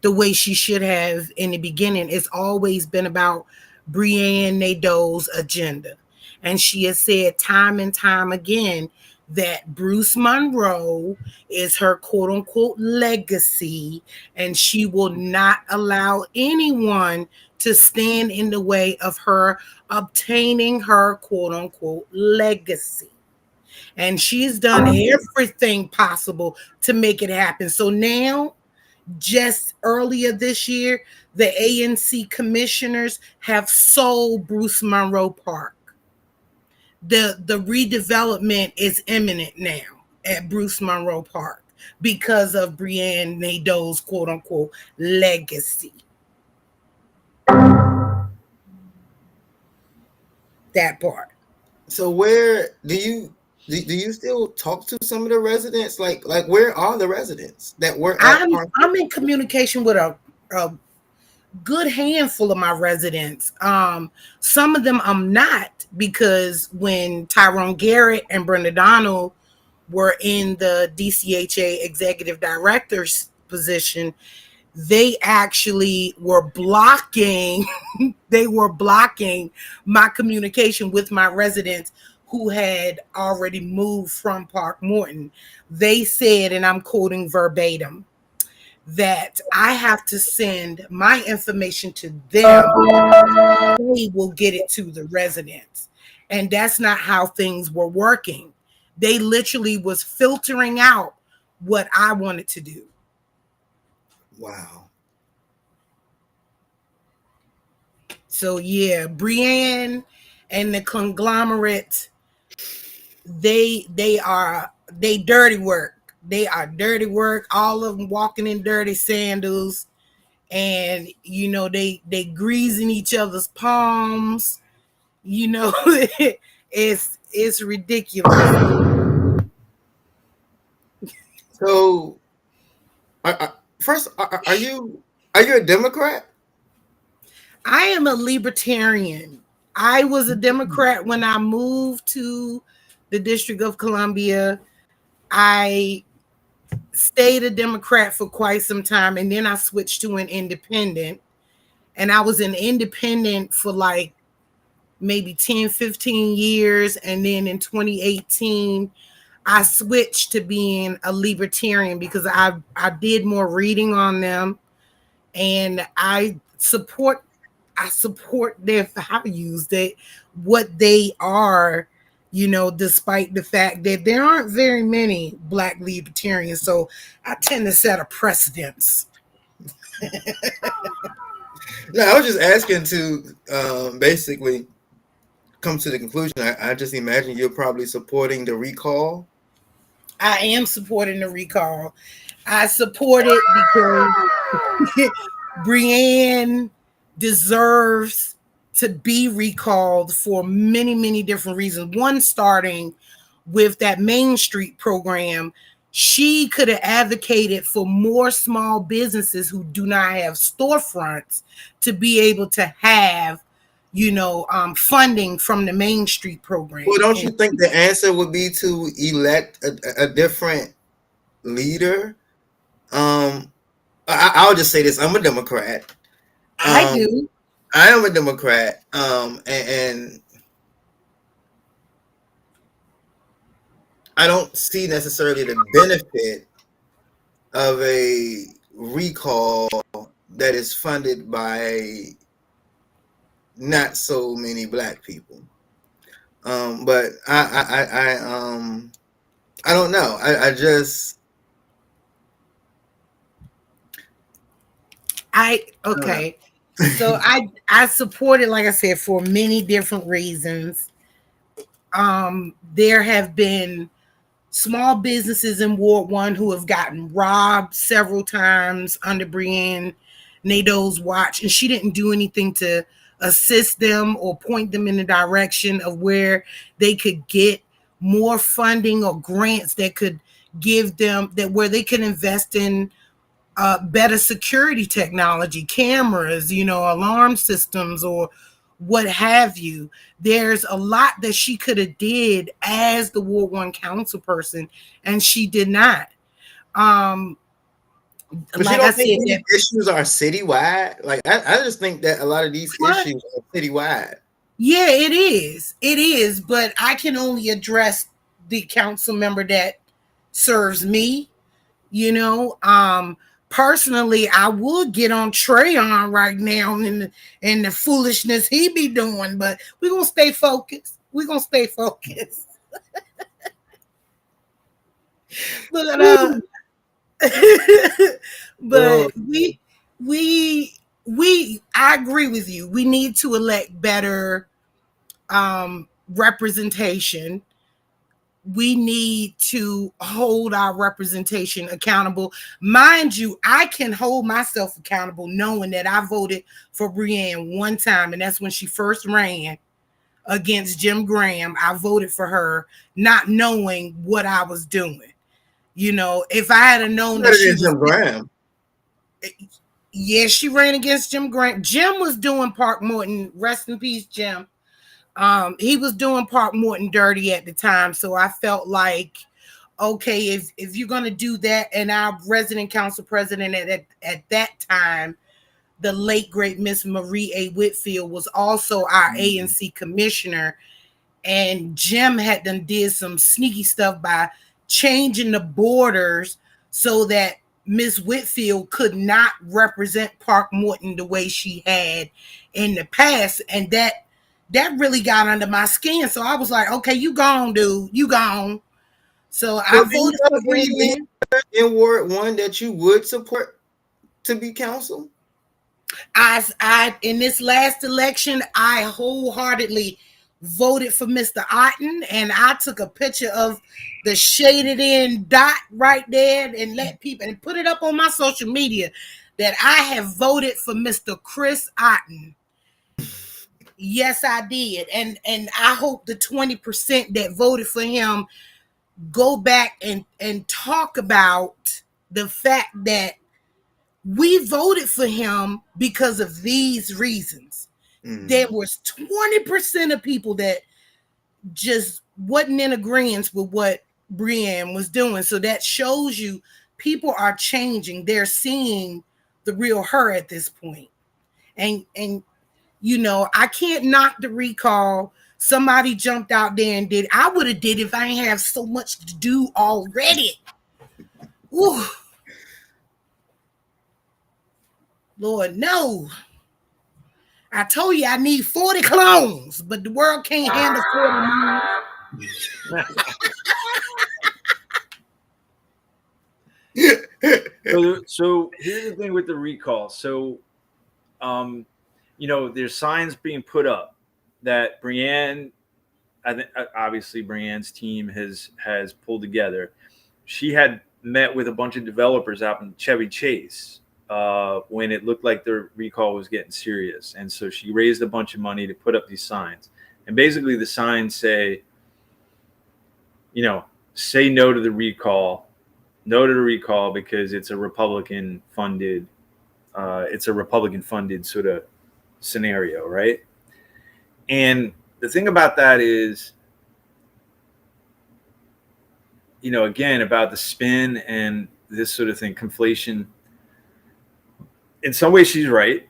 the way she should have in the beginning. It's always been about Brienne Nadeau's agenda. And she has said time and time again that Bruce Monroe is her quote unquote legacy, and she will not allow anyone to stand in the way of her obtaining her quote unquote legacy. And she's done everything possible to make it happen. So now, just earlier this year, the ANC commissioners have sold Bruce Monroe Park. The redevelopment is imminent now at Bruce Monroe Park because of Brienne Nadeau's quote unquote legacy. That part.
So where do you still talk to some of the residents? Like where are the residents that were at
I'm in communication with a a good handful of my residents. Some of them I'm not, because when Tyrone Garrett and Brenda Donald were in the DCHA executive director's position, they actually were blocking they were blocking my communication with my residents who had already moved from Park Morton. They said, and I'm quoting verbatim, that I have to send my information to them. They will get it to the residents. And that's not how things were working. They literally was filtering out what I wanted to do.
Wow.
So yeah, Brienne and the conglomerate, they dirty work. They are dirty work. All of them walking in dirty sandals, and they greasing each other's palms. It's ridiculous.
So, first, are you a Democrat?
I am a libertarian. I was a Democrat when I moved to the District of Columbia. I stayed a Democrat for quite some time, and then I switched to an independent. And I was an independent for like maybe 10, 15 years. And then in 2018, I switched to being a libertarian because I did more reading on them, and I support their values, that what they are, despite the fact that there aren't very many Black libertarians. So I tend to set a precedence.
No, I was just asking to basically come to the conclusion. I just imagine you're probably supporting the recall.
I am supporting the recall. I support it because Brienne deserves to be recalled for many, many different reasons. One, starting with that Main Street program. She could have advocated for more small businesses who do not have storefronts to be able to have, funding from the Main Street program.
Well, don't you think the answer would be to elect a different leader? I'll just say this: I'm a Democrat.
I do.
I am a Democrat, and I don't see necessarily the benefit of a recall that is funded by not so many Black people. But I don't know. I just
okay. So I support it, like I said, for many different reasons. There have been small businesses in Ward 1 who have gotten robbed several times under Brienne Nadeau's watch, and she didn't do anything to assist them or point them in the direction of where they could get more funding or grants that could give them that, where they could invest in better security technology, cameras, alarm systems, or what have you. There's a lot that she could have did as the Ward 1 council person, and she did not.
But like I said, these issues are citywide. Like I just think that a lot of these issues are citywide.
Yeah, it is. It is, but I can only address the council member that serves me. Personally, I would get on Trayon right now in the foolishness he be doing, but we're gonna stay focused. But I agree with you. We need to elect better representation. We need to hold our representation accountable. Mind you, I can hold myself accountable knowing that I voted for Brienne one time, and that's when she first ran against Jim Graham. I voted for her not knowing what I was doing. If I had known that she was
Jim Graham.
Yeah, she ran against Jim Grant. Jim was doing Park Morton. Rest in peace, Jim. He was doing Park Morton dirty at the time, so I felt like, okay, if you're gonna do that, and our resident council president at that time, the late great Miss Marie A. Whitfield, was also our ANC commissioner, and Jim had did some sneaky stuff by changing the borders so that Miss Whitfield could not represent Park Morton the way she had in the past, and that really got under my skin. So I was like, okay, you gone, dude, you gone. So I voted for Brienne.
In Ward 1 that you would support to be council?
I in this last election, I wholeheartedly voted for Mr. Otten, and I took a picture of the shaded in dot right there and let people and put it up on my social media that I have voted for Mr. Chris Otten. Yes, I did. And I hope the 20% that voted for him go back and talk about the fact that we voted for him because of these reasons. There was 20% of people that just wasn't in agreement with what Brienne was doing. So that shows you people are changing. They're seeing the real her at this point. And you know, I can't knock the recall. Somebody jumped out there and did. I would have did if I didn't have so much to do already. Ooh. Lord, no. I told you I need 40 clones, but the world can't handle
40 So here's the thing with the recall. So, you know, there's signs being put up that Brienne, I think obviously Brienne's team has pulled together. She had met with a bunch of developers out in Chevy Chase when it looked like the recall was getting serious. And so she raised a bunch of money to put up these signs. And basically the signs say, you know, say no to the recall because it's a Republican funded sort of scenario, right? And the thing about that is, you know, again, about the spin and this sort of thing, conflation. In some ways, she's right.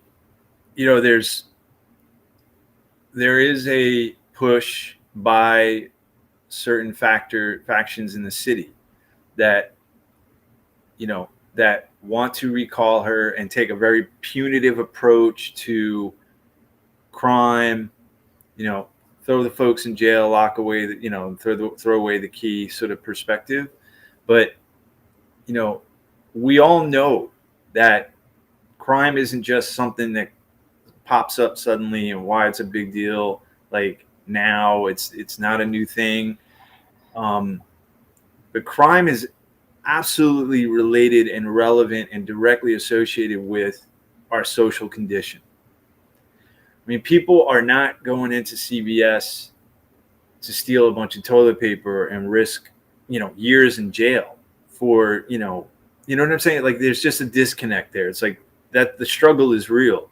You know, there is a push by certain factions in the city that, you know, that want to recall her and take a very punitive approach to crime, you know, throw the folks in jail, lock away, you know, throw away the key sort of perspective. But, you know, we all know that crime isn't just something that pops up suddenly and why it's a big deal. Like now it's not a new thing. But crime is absolutely related and relevant and directly associated with our social condition. I mean, people are not going into CVS to steal a bunch of toilet paper and risk, you know, years in jail for, you know what I'm saying? Like there's just a disconnect there. It's like that the struggle is real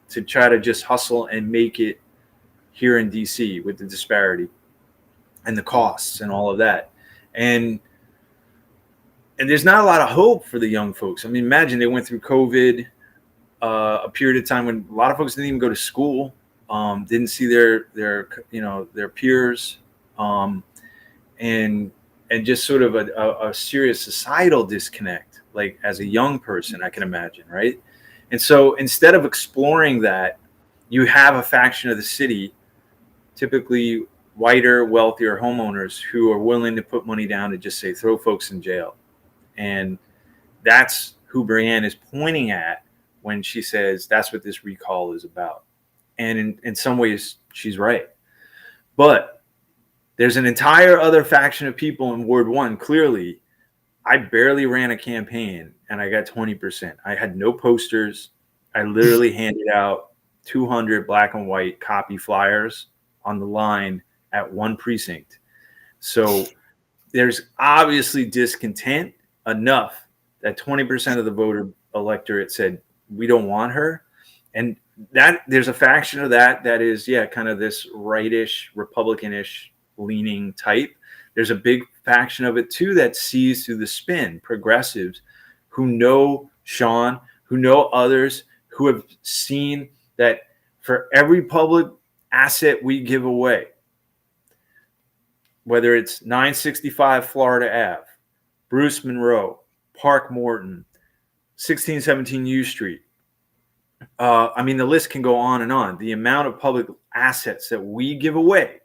to try to just hustle and make it here in DC with the disparity and the costs and all of that. And there's not a lot of hope for the young folks. I mean, imagine they went through COVID, a period of time when a lot of folks didn't even go to school, didn't see their peers, and just sort of a serious societal disconnect, like as a young person, I can imagine, right? And so instead of exploring that, you have a faction of the city, typically whiter, wealthier homeowners who are willing to put money down to just say, throw folks in jail. And that's who Brienne is pointing at when she says that's what this recall is about. And in some ways, she's right. But there's an entire other faction of people in Ward 1. Clearly, I barely ran a campaign and I got 20%. I had no posters. I literally handed out 200 black and white copy flyers on the line at one precinct. So there's obviously discontent enough that 20% of the voter electorate said, we don't want her. And that there's a faction of that is, yeah, kind of this rightish, Republicanish leaning type. There's a big faction of it too that sees through the spin, progressives who know Sean, who know others, who have seen that for every public asset we give away, whether it's 965 Florida Ave, Bruce Monroe, Park Morton, 1617 U Street. I mean, the list can go on and on. The amount of public assets that we give away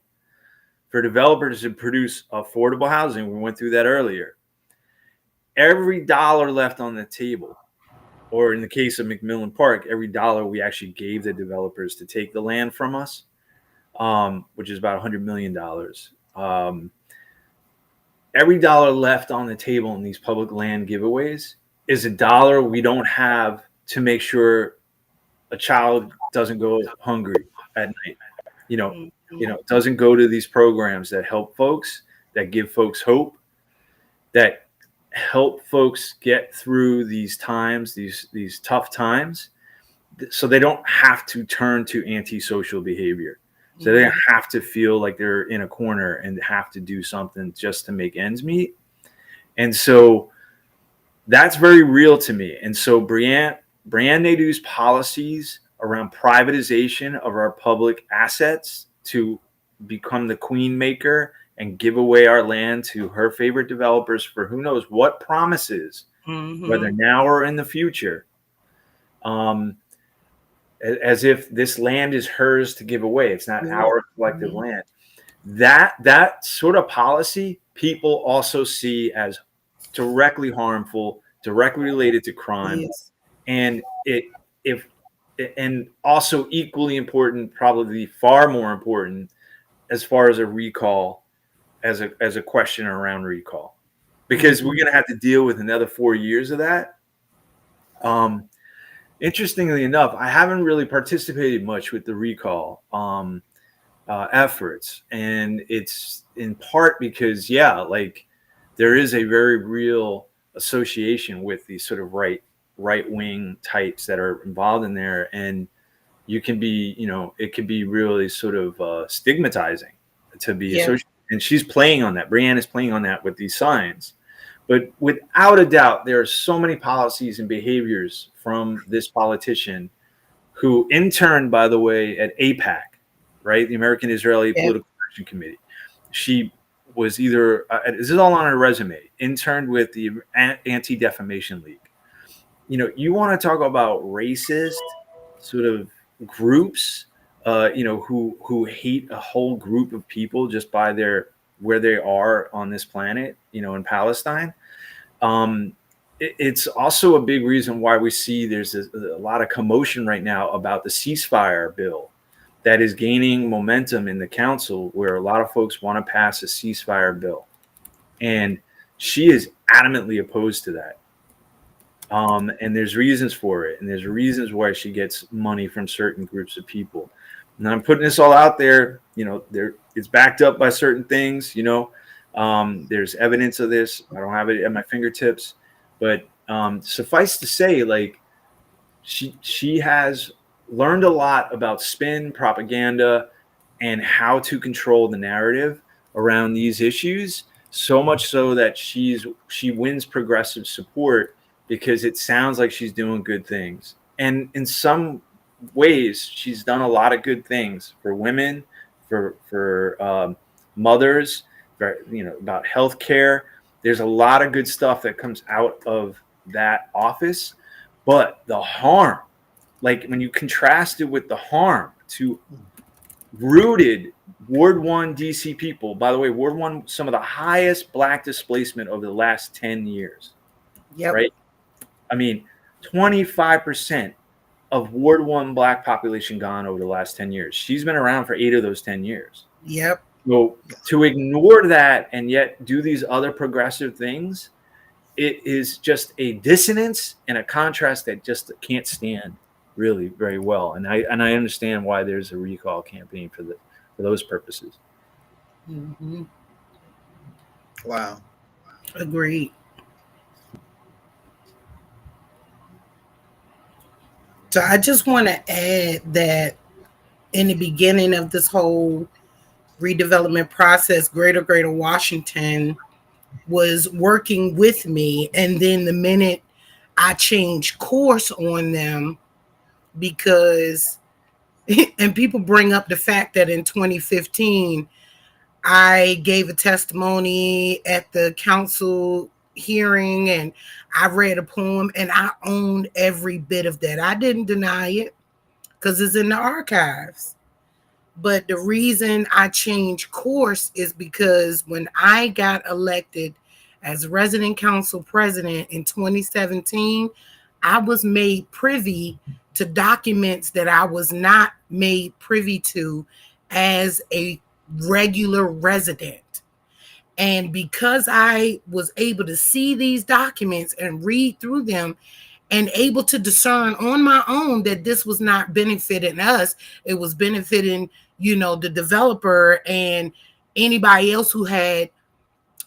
for developers to produce affordable housing, we went through that earlier. Every dollar left on the table, or in the case of McMillan Park, every dollar we actually gave the developers to take the land from us, which is about $100 million. Every dollar left on the table in these public land giveaways is a dollar we don't have to make sure a child doesn't go hungry at night. Doesn't go to these programs that help folks, that give folks hope, that help folks get through these times, these tough times, so they don't have to turn to antisocial behavior. So they have to feel like they're in a corner and have to do something just to make ends meet. And so that's very real to me. And so Brianne Naidoo's policies around privatization of our public assets to become the queen maker and give away our land to her favorite developers for who knows what promises, whether now or in the future, as if this land is hers to give away. It's not our collective land. That sort of policy people also see as directly harmful, directly related to crime.
Yes.
And and also equally important, probably far more important, as far as a recall, as a question around recall, because we're going to have to deal with another 4 years of that. Interestingly enough, I haven't really participated much with the recall efforts, and it's in part because, there is a very real association with these sort of right-wing types that are involved in there, and you can be, it can be really sort of stigmatizing to be associated. And she's playing on that. Brianne is playing on that with these signs. But without a doubt, there are so many policies and behaviors from this politician, who interned, by the way, at AIPAC, right? The American Israeli Political Action Committee. She was either, this is all on her resume, interned with the Anti-Defamation League. You want to talk about racist sort of groups, who hate a whole group of people just by where they are on this planet, in Palestine. It's also a big reason why we see there's a lot of commotion right now about the ceasefire bill that is gaining momentum in the council, where a lot of folks want to pass a ceasefire bill. And she is adamantly opposed to that. And there's reasons for it. And there's reasons why she gets money from certain groups of people. And I'm putting this all out there, it's backed up by certain things, there's evidence of this. I don't have it at my fingertips, but suffice to say, she has learned a lot about spin, propaganda, and how to control the narrative around these issues, so much so that she wins progressive support because it sounds like she's doing good things. And in some ways, she's done a lot of good things for women, for mothers, about healthcare. There's a lot of good stuff that comes out of that office, but the harm, when you contrast it with the harm to rooted Ward 1 DC people, by the way, Ward 1, some of the highest Black displacement over the last 10 years.
Yep.
Right? I mean, 25% of Ward 1 Black population gone over the last 10 years. She's been around for 8 of those 10 years.
Yep.
So to ignore that and yet do these other progressive things, it is just a dissonance and a contrast that just can't stand really very well. And I understand why there's a recall campaign for those purposes.
Mm-hmm.
Wow.
Agreed. So I just want to add that in the beginning of this whole redevelopment process, Greater Washington was working with me. And then the minute I changed course on them, because, and people bring up the fact that in 2015, I gave a testimony at the council hearing and I read a poem and I owned every bit of that. I didn't deny it because it's in the archives. But the reason I changed course is because when I got elected as resident council president in 2017, I was made privy to documents that I was not made privy to as a regular resident. And because I was able to see these documents and read through them and able to discern on my own that this was not benefiting us, it was benefiting, the developer and anybody else who had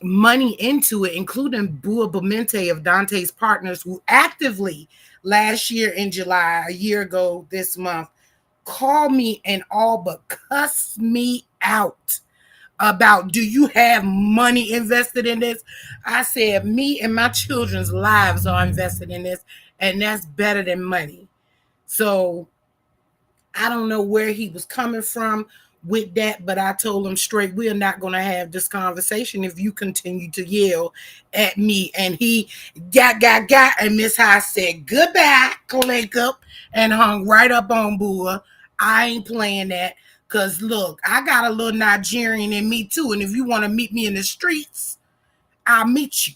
money into it, including Bua Bamente of Dante's Partners, who actively last year in July, a year ago this month, called me and all but cussed me out about, do you have money invested in this? I said, me and my children's lives are invested in this, and that's better than money. So I don't know where he was coming from with that, but I told him straight, we are not going to have this conversation if you continue to yell at me. And he got, and Miss High said, goodbye, click up, and hung right up on Bua. I ain't playing that. Because, look, I got a little Nigerian in me, too. And if you want to meet me in the streets, I'll meet you.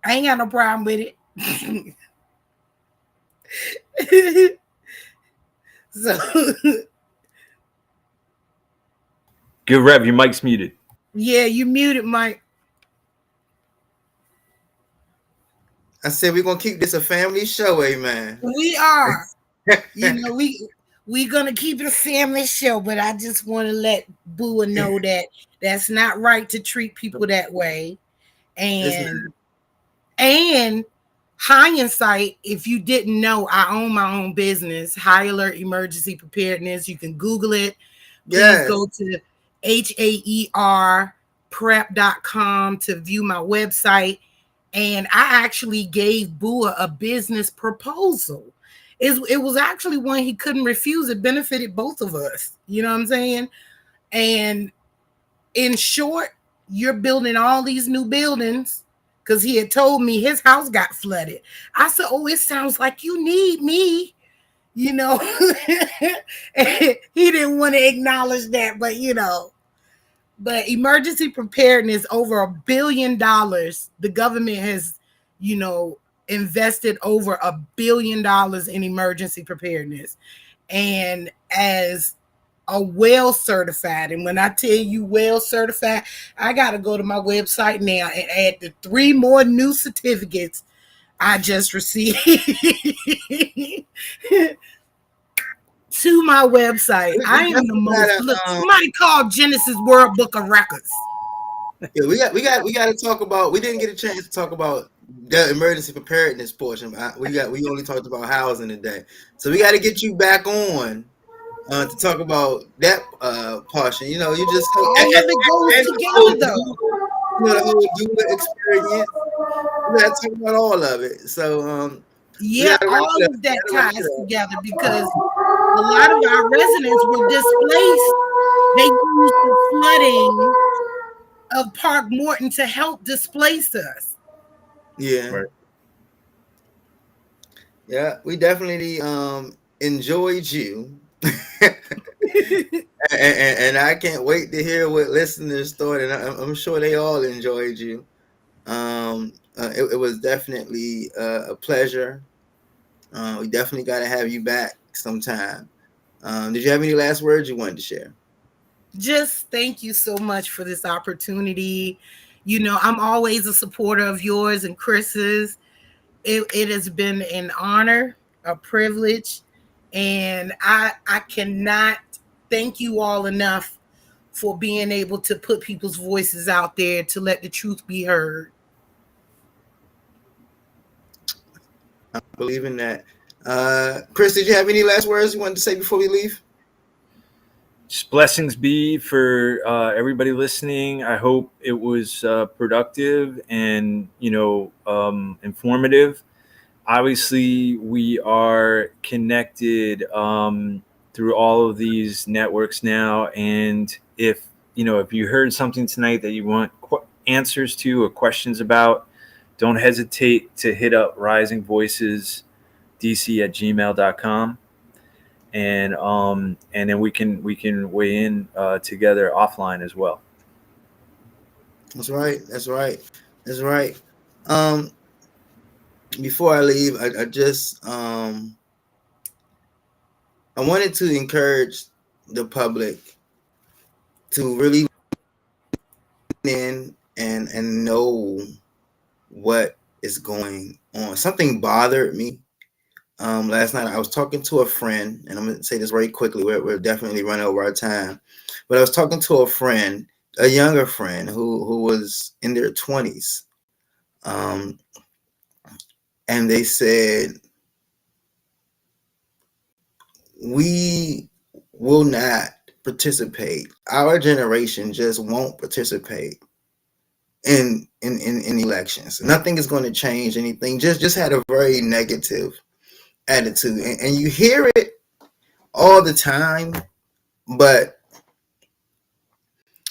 I ain't got no problem with it. So,
Good Rev, your mic's muted.
Yeah, you muted, Mike.
I said we're going to keep this a family show, amen.
We are. We're going to keep it a family show, but I just want to let Bua know that that's not right to treat people that way. And hindsight, if you didn't know, I own my own business, High Alert Emergency Preparedness. You can Google it. Please go to HAERprep.com to view my website. And I actually gave Bua a business proposal. It was actually one he couldn't refuse. It benefited both of us. You know what I'm saying? And in short, you're building all these new buildings because he had told me his house got flooded. I said, oh, it sounds like you need me. He didn't want to acknowledge that, but emergency preparedness, over $1 billion. The government has, invested over $1 billion in emergency preparedness. And as a well certified, and when I tell you well certified, I got to go to my website now and add the 3 more new certificates I just received to my website. I am the most. Look, somebody called Genesis World Book of Records.
Yeah, we got to talk about. We didn't get a chance to talk about the emergency preparedness portion. We only talked about housing today, so we got to get you back on to talk about that portion. You just
all of it goes together, though.
The whole doula experience. We got to talk about all of it. So
all of that ties together because a lot of our residents were displaced. They used the flooding of Park Morton to help displace us.
Yeah. Right. Yeah, we definitely enjoyed you. and I can't wait to hear what listeners thought, and I'm sure they all enjoyed you. It was definitely a pleasure. We definitely got to have you back sometime. Did you have any last words you wanted to share?
Just thank you so much for this opportunity. I'm always a supporter of yours and Chris's. It has been an honor, a privilege, and I cannot thank you all enough for being able to put people's voices out there to let the truth be heard.
I believe in that. Chris, did you have any last words you wanted to say before we leave?
Just blessings be for everybody listening. I hope it was productive and informative. Obviously, we are connected through all of these networks now, and if you heard something tonight that you want answers to or questions about, don't hesitate to hit up risingvoicesdc@gmail.com. And then we can weigh in together offline as well.
That's right. Before I leave, I just I wanted to encourage the public to really in and know what is going on. Something bothered me last night. I was talking to a friend, and I'm going to say this very quickly. We're definitely running over our time, but I was talking to a friend, a younger friend who was in their 20s, and they said, we will not participate. Our generation just won't participate in elections. Nothing is going to change anything. Just had a very negative attitude, and you hear it all the time, but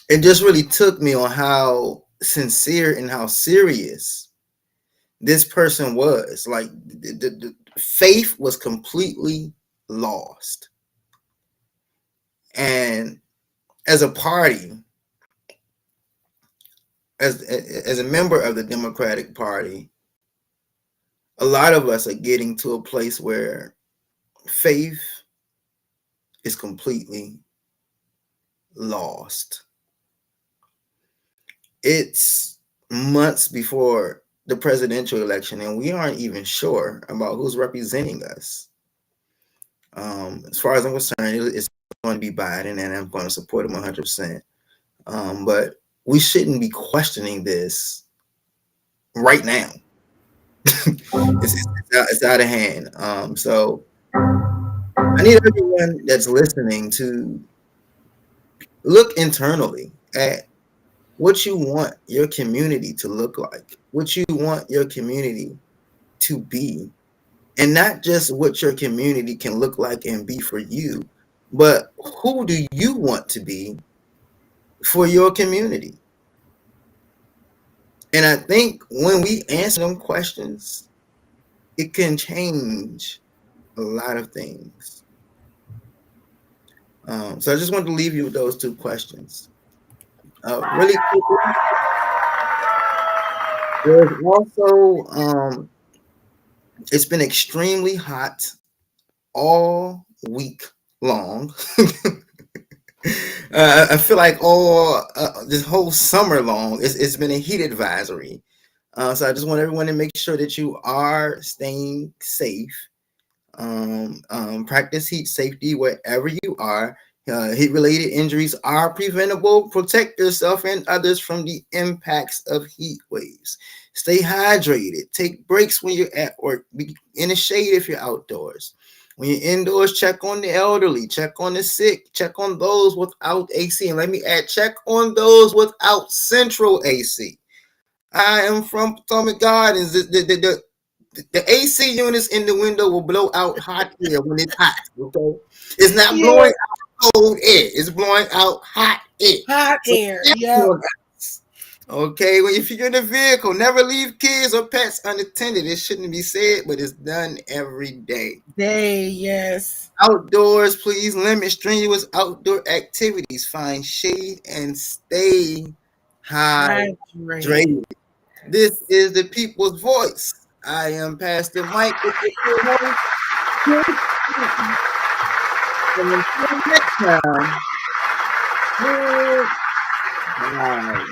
it just really took me on how sincere and how serious this person was. Like the faith was completely lost. And as a party, as a member of the Democratic Party, a lot of us are getting to a place where faith is completely lost. It's months before the presidential election, and we aren't even sure about who's representing us. As far as I'm concerned, it's going to be Biden, and I'm going to support him 100%. But we shouldn't be questioning this right now. It's out of hand. So I need everyone that's listening to look internally at what you want your community to look like, what you want your community to be, and not just what your community can look like and be for you, but who do you want to be for your community? And I think when we answer them questions, it can change a lot of things. So I just wanted to leave you with those two questions. Really quickly, there's also it's been extremely hot all week long. I feel like all this whole summer long, it's been a heat advisory. So I just want everyone to make sure that you are staying safe. Practice heat safety wherever you are. Heat-related injuries are preventable. Protect yourself and others from the impacts of heat waves. Stay hydrated. Take breaks when you're at work. Be in the shade if you're outdoors. When you're indoors, check on the elderly, check on the sick, check on those without AC. And let me add, check on those without central AC. I am from Potomac Gardens. The AC units in the window will blow out hot air when it's hot. Okay, it's not blowing out cold air; it's blowing out hot air.
Hot air. Yeah.
Okay. Well, if you're in a vehicle, never leave kids or pets unattended. It shouldn't be said, but it's done every day.
Yes.
Outdoors, please limit strenuous outdoor activities. Find shade and stay hydrated. This is the people's voice. I am Pastor Mike. And until next time, goodbye.